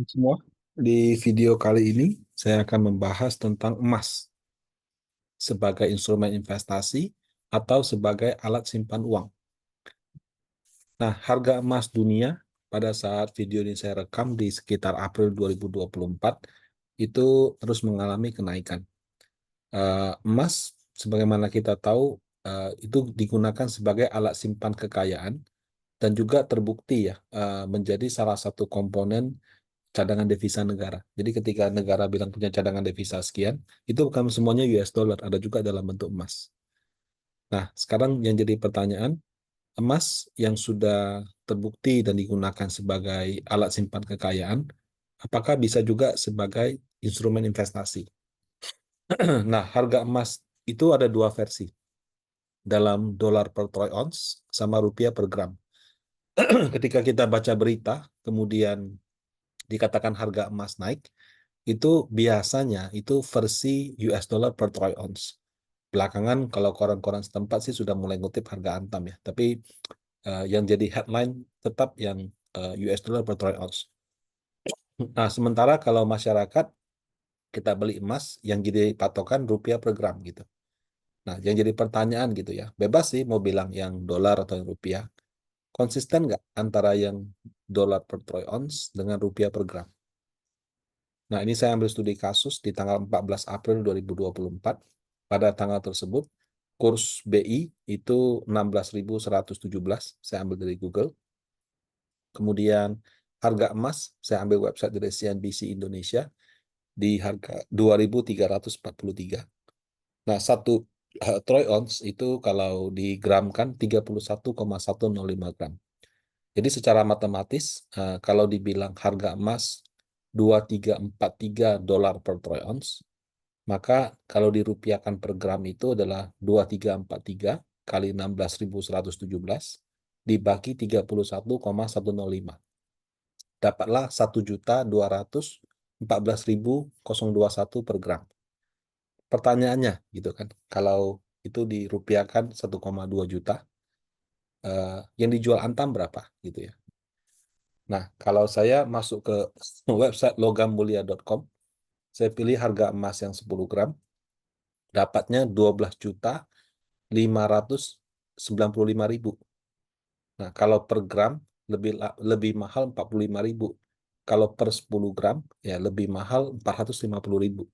Semua, di video kali ini saya akan membahas tentang emas sebagai instrumen investasi atau sebagai alat simpan uang. Nah, harga emas dunia pada saat video ini saya rekam di sekitar April 2024 itu terus mengalami kenaikan. Emas, sebagaimana kita tahu, itu digunakan sebagai alat simpan kekayaan dan juga terbukti ya menjadi salah satu komponen cadangan devisa negara. Jadi ketika negara bilang punya cadangan devisa sekian, itu bukan semuanya US dollar, ada juga dalam bentuk emas. Nah, sekarang yang jadi pertanyaan, emas yang sudah terbukti dan digunakan sebagai alat simpan kekayaan, apakah bisa juga sebagai instrumen investasi? Nah, harga emas itu ada dua versi, dalam dolar per troy ounce sama rupiah per gram. Ketika kita baca berita, kemudian dikatakan harga emas naik, itu biasanya itu versi US dollar per troy ounce. Belakangan kalau koran-koran setempat sih sudah mulai ngutip harga antam ya, tapi yang jadi headline tetap yang US dollar per troy ounce. Nah, sementara kalau masyarakat kita beli emas yang jadi patokan rupiah per gram gitu. Nah, yang jadi pertanyaan gitu ya, bebas sih mau bilang yang dolar atau yang rupiah, konsisten nggak antara yang dolar per troy ounce dengan rupiah per gram? Nah, ini saya ambil studi kasus di tanggal 14 April 2024. Pada tanggal tersebut, kurs BI itu 16.117, saya ambil dari Google. Kemudian harga emas, saya ambil website dari CNBC Indonesia, di harga 2.343. Nah, satu troy ounce itu kalau digramkan 31,105 gram. Jadi secara matematis, kalau dibilang harga emas 2.343 dolar per troy ounce, maka kalau dirupiahkan per gram itu adalah 2.343 kali 16.117 dibagi 31,105. Dapatlah 1.214.021 per gram. Pertanyaannya gitu kan, kalau itu dirupiahkan 1,2 juta, yang dijual Antam berapa gitu ya. Nah, kalau saya masuk ke website logammulia.com, saya pilih harga emas yang 10 gram, dapatnya 12.595.000. Nah, kalau per gram lebih mahal 45.000. Kalau per 10 gram ya lebih mahal 450.000.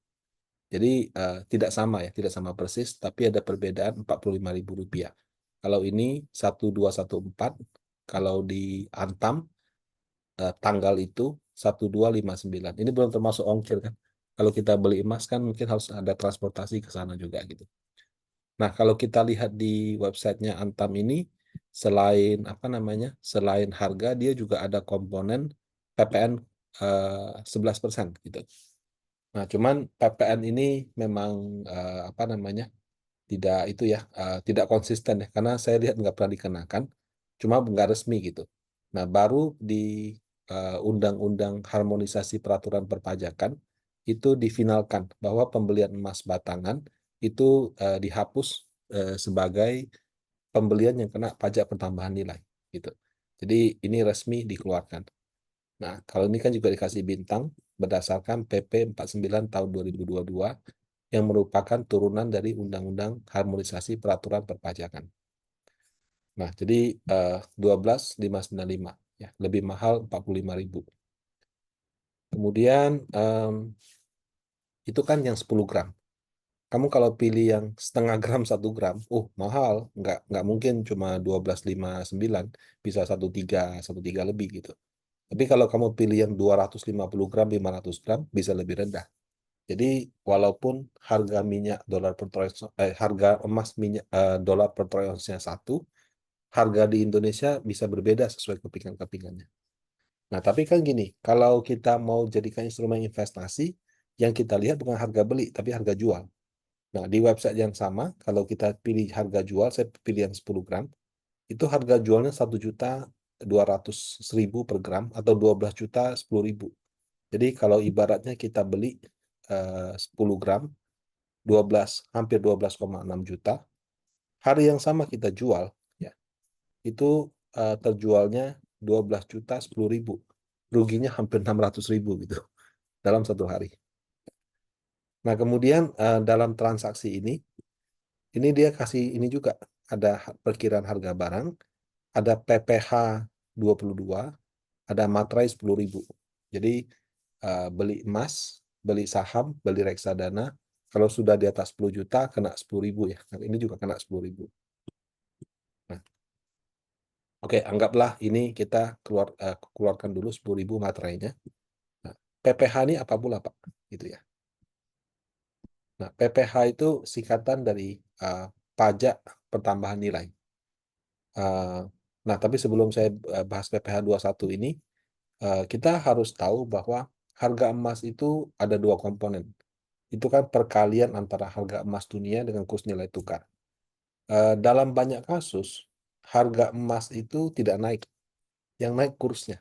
Jadi tidak sama ya, tidak sama persis, tapi ada perbedaan 45.000 rupiah. Kalau ini 1214, kalau di Antam tanggal itu 1259. Ini belum termasuk ongkir kan. Kalau kita beli emas kan mungkin harus ada transportasi ke sana juga gitu. Nah, kalau kita lihat di websitenya Antam ini, selain apa namanya, selain harga, dia juga ada komponen PPN 11% gitu. Nah, cuman PPN ini memang apa namanya, tidak itu ya, tidak konsisten ya, karena saya lihat nggak pernah dikenakan, cuma nggak resmi gitu. Nah, baru di Undang-Undang Harmonisasi Peraturan Perpajakan itu difinalkan bahwa pembelian emas batangan itu dihapus sebagai pembelian yang kena pajak pertambahan nilai gitu. Jadi ini resmi dikeluarkan. Nah, kalau ini kan juga dikasih bintang berdasarkan PP 49 tahun 2022 yang merupakan turunan dari Undang-Undang Harmonisasi Peraturan Perpajakan. Nah, jadi 12.595 ya, lebih mahal 45.000. Kemudian itu kan yang 10 gram. Kamu kalau pilih yang setengah gram 1 gram, mahal, nggak mungkin cuma 12.599, bisa 1,3 lebih gitu. Tapi kalau kamu pilih yang 250 gram, 500 gram, bisa lebih rendah. Jadi walaupun harga minyak dolar per troy, harga emas minyak dolar per troy ounce-nya satu, harga di Indonesia bisa berbeda sesuai kepingan-kepingannya. Nah, tapi kan gini, kalau kita mau jadikan instrumen investasi, yang kita lihat bukan harga beli, tapi harga jual. Nah, di website yang sama, kalau kita pilih harga jual, saya pilih yang 10 gram, itu harga jualnya 1.200.000 per gram atau 12.010.000. Jadi kalau ibaratnya kita beli 10 gram, 12, hampir 12,6 juta, hari yang sama kita jual, ya, itu terjualnya 12.010.000. ruginya hampir 600.000 gitu dalam satu hari. Nah, kemudian dalam transaksi ini dia kasih ini juga ada perkiraan harga barang, ada PPh 22, ada materai 10.000. Jadi beli emas, beli saham, beli reksadana, kalau sudah di atas 10 juta kena 10.000 ya. Nah, ini juga kena 10.000. Nah, oke, anggaplah ini kita keluarkan dulu 10.000 materainya. Nah, PPh ini apa pula Pak? Gitu ya. Nah, PPh itu singkatan dari pajak pertambahan nilai. Uh, nah, tapi sebelum saya bahas PPh 21 ini, kita harus tahu bahwa harga emas itu ada dua komponen. Itu kan perkalian antara harga emas dunia dengan kurs nilai tukar. Dalam banyak kasus, harga emas itu tidak naik. Yang naik kursnya.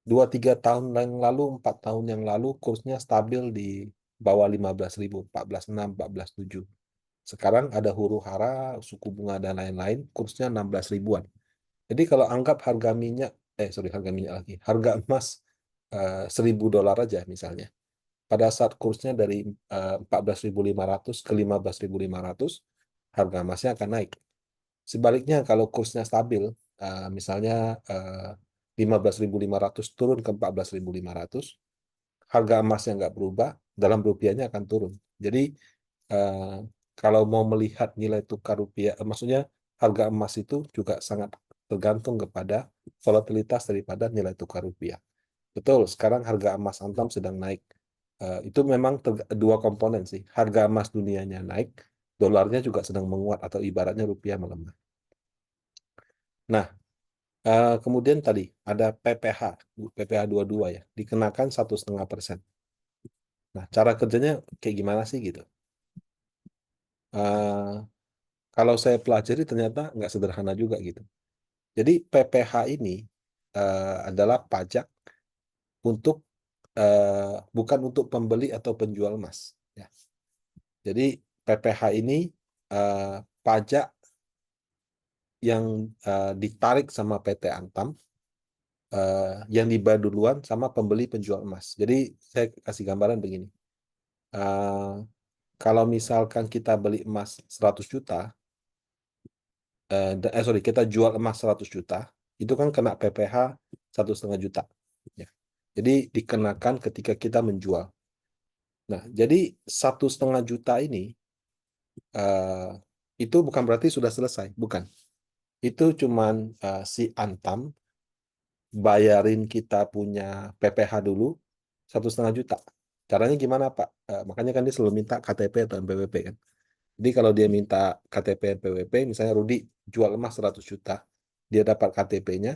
2-3 tahun yang lalu, 4 tahun yang lalu, kursnya stabil di bawah 15.000, 14.6, 14.7. Sekarang ada huru hara, suku bunga, dan lain-lain, kursnya 16 ribuan. Jadi kalau anggap harga minyak, harga minyak lagi, harga emas $1.000 aja misalnya. Pada saat kursnya dari 14.500 ke 15.500, harga emasnya akan naik. Sebaliknya kalau kursnya stabil, misalnya 15.500 turun ke 14.500, harga emasnya nggak berubah, dalam rupiahnya akan turun. Jadi eh, kalau mau melihat nilai tukar rupiah, maksudnya harga emas itu juga sangat tergantung kepada volatilitas daripada nilai tukar rupiah. Betul, sekarang harga emas Antam sedang naik. Itu memang dua komponen sih. Harga emas dunianya naik, dolarnya juga sedang menguat atau ibaratnya rupiah melemah. Nah, kemudian tadi ada PPh 22 ya, dikenakan 1,5%. Nah, cara kerjanya kayak gimana sih gitu? Eh, Kalau saya pelajari ternyata nggak sederhana juga gitu. Jadi PPh ini adalah pajak untuk bukan untuk pembeli atau penjual emas. Ya. Jadi PPh ini eh, pajak yang ditarik sama PT Antam, yang dibayar duluan sama pembeli penjual emas. Jadi saya kasih gambaran begini. Eh, Kalau misalkan kita beli emas 100 juta, kita jual emas 100 juta, itu kan kena PPh 1,5 juta. Ya. Jadi dikenakan ketika kita menjual. Nah, jadi 1,5 juta ini eh, itu bukan berarti sudah selesai, bukan. Itu cuman si Antam bayarin kita punya PPh dulu 1,5 juta. Caranya gimana Pak? Makanya kan dia selalu minta KTP atau NPWP kan. Jadi kalau dia minta KTP NPWP, misalnya Rudi jual emas 100 juta, dia dapat KTP-nya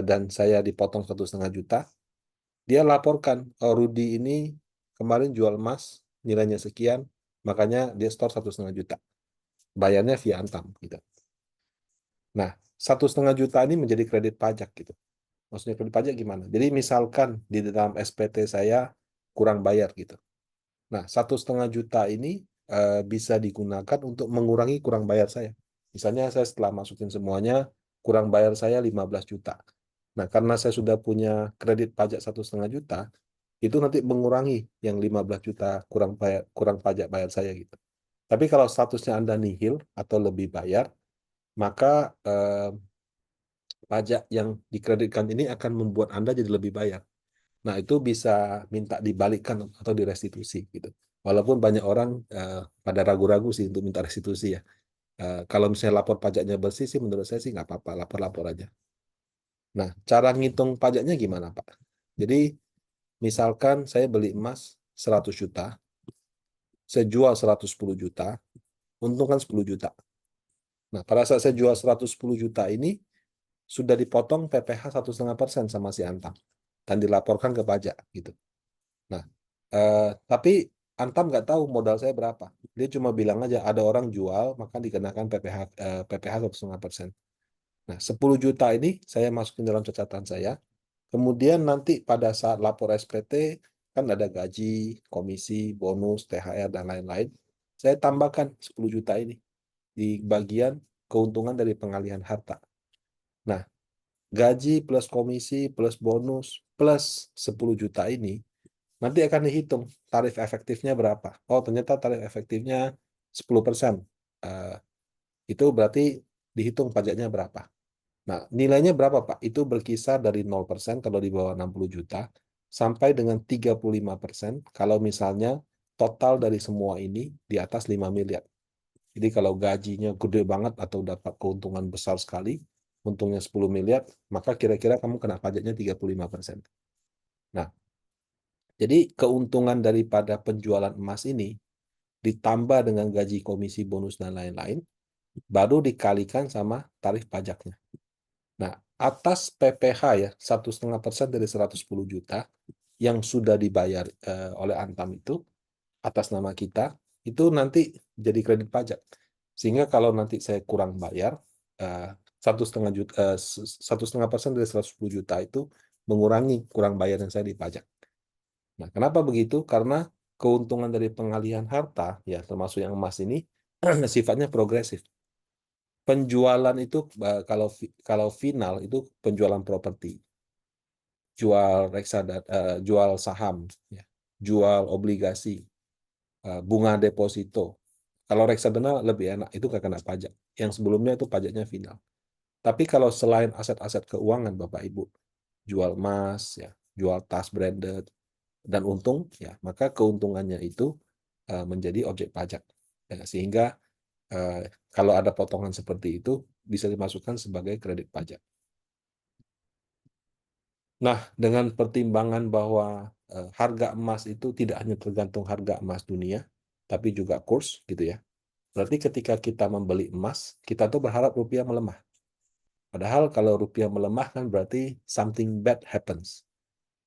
dan saya dipotong 1,5 juta, dia laporkan, oh, Rudi ini kemarin jual emas nilainya sekian, makanya dia store 1,5 juta. Bayarnya via Antam gitu. Nah, 1,5 juta ini menjadi kredit pajak gitu. Maksudnya kredit pajak gimana? Jadi misalkan di dalam SPT saya kurang bayar gitu. Nah, 1,5 juta ini bisa digunakan untuk mengurangi kurang bayar saya. Misalnya saya setelah masukin semuanya, kurang bayar saya 15 juta. Nah, karena saya sudah punya kredit pajak 1,5 juta, itu nanti mengurangi yang 15 juta kurang pajak bayar saya gitu. Tapi kalau statusnya Anda nihil atau lebih bayar, maka pajak yang dikreditkan ini akan membuat Anda jadi lebih bayar. Nah, itu bisa minta dibalikkan atau direstitusi gitu. Walaupun banyak orang pada ragu-ragu sih untuk minta restitusi ya. Kalau misalnya lapor pajaknya bersih sih menurut saya sih nggak apa-apa, lapor-lapor aja. Nah, cara ngitung pajaknya gimana, Pak? Jadi, misalkan saya beli emas 100 juta, saya jual 110 juta, untung kan 10 juta. Nah, pada saat saya jual 110 juta ini, sudah dipotong PPh 1,5% sama si Antam. Dan dilaporkan ke pajak gitu. Nah, tapi Antam nggak tahu modal saya berapa. Dia cuma bilang aja ada orang jual, maka dikenakan PPh 1,5%. Nah, 10 juta ini saya masukin dalam catatan saya. Kemudian nanti pada saat lapor SPT, kan ada gaji, komisi, bonus, THR, dan lain-lain. Saya tambahkan 10 juta ini di bagian keuntungan dari pengalihan harta. Nah, gaji plus komisi plus bonus plus 10 juta ini nanti akan dihitung tarif efektifnya berapa. Oh, ternyata tarif efektifnya 10%. Eh, itu berarti dihitung pajaknya berapa. Nah, nilainya berapa, Pak? Itu berkisar dari 0% kalau di bawah 60 juta sampai dengan 35% kalau misalnya total dari semua ini di atas 5 miliar. Jadi kalau gajinya gede banget atau dapat keuntungan besar sekali, untungnya 10 miliar, maka kira-kira kamu kena pajaknya 35%. Nah, jadi keuntungan daripada penjualan emas ini ditambah dengan gaji komisi bonus dan lain-lain, baru dikalikan sama tarif pajaknya. Nah, atas PPh ya, 1,5% dari 110 juta yang sudah dibayar oleh Antam itu, atas nama kita, itu nanti jadi kredit pajak. Sehingga kalau nanti saya kurang bayar, 1,5 juta, 1,5% dari 110 juta itu mengurangi kurang bayar yang saya dipajak. Nah, kenapa begitu? Karena keuntungan dari pengalihan harta, ya termasuk yang emas ini, sifatnya progresif. Penjualan itu kalau final itu penjualan properti, jual reksadana, jual saham, ya, jual obligasi, bunga deposito. Kalau reksadana lebih enak, itu nggak kena pajak. Yang sebelumnya itu pajaknya final. Tapi kalau selain aset-aset keuangan, Bapak Ibu, jual emas, ya, jual tas branded, dan untung, ya, maka keuntungannya itu menjadi objek pajak. Ya, sehingga kalau ada potongan seperti itu, bisa dimasukkan sebagai kredit pajak. Nah, dengan pertimbangan bahwa harga emas itu tidak hanya tergantung harga emas dunia, tapi juga kurs, gitu ya. Berarti ketika kita membeli emas, kita tuh berharap rupiah melemah. Padahal kalau rupiah melemah kan berarti something bad happens.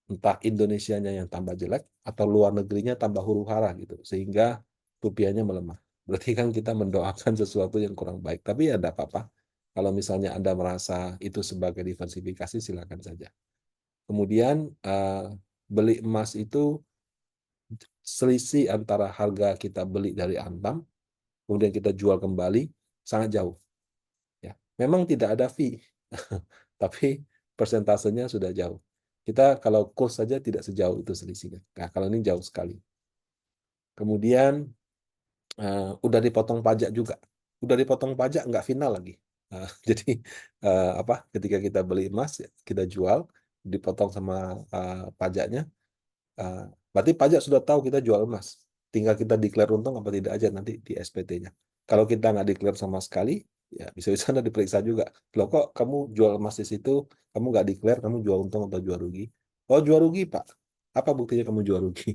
Entah Indonesianya yang tambah jelek, atau luar negerinya tambah huru-hara gitu. Sehingga rupiahnya melemah. Berarti kan kita mendoakan sesuatu yang kurang baik. Tapi ya tidak apa-apa. Kalau misalnya Anda merasa itu sebagai diversifikasi, silakan saja. Kemudian beli emas itu selisih antara harga kita beli dari Antam, kemudian kita jual kembali, sangat jauh. Ya, memang tidak ada fee, tapi persentasenya sudah jauh. Kita kalau kurs saja tidak sejauh itu selisihnya. Nah, kalau ini jauh sekali. Kemudian udah dipotong pajak juga. Udah dipotong pajak nggak final lagi. Jadi apa? Ketika kita beli emas, kita jual, dipotong sama pajaknya. Berarti pajak sudah tahu kita jual emas. Tinggal kita declare untung apa tidak aja nanti di SPT-nya. Kalau kita nggak declare sama sekali, ya bisa-bisa Anda diperiksa juga. Loh kok kamu jual emas di situ, kamu nggak declare, kamu jual untung atau jual rugi? Oh jual rugi Pak. Apa buktinya kamu jual rugi?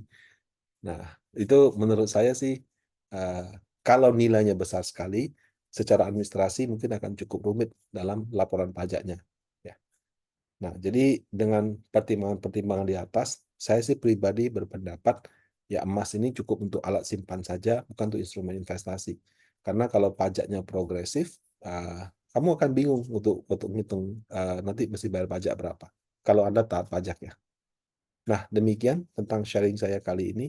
Nah, itu menurut saya sih, uh, kalau nilainya besar sekali, secara administrasi mungkin akan cukup rumit dalam laporan pajaknya. Ya. Nah, jadi dengan pertimbangan-pertimbangan di atas, saya sih pribadi berpendapat ya emas ini cukup untuk alat simpan saja, bukan untuk instrumen investasi. Karena kalau pajaknya progresif, kamu akan bingung untuk ngitung nanti mesti bayar pajak berapa. Kalau Anda taat pajaknya. Nah, demikian tentang sharing saya kali ini.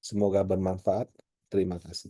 Semoga bermanfaat. Terima kasih.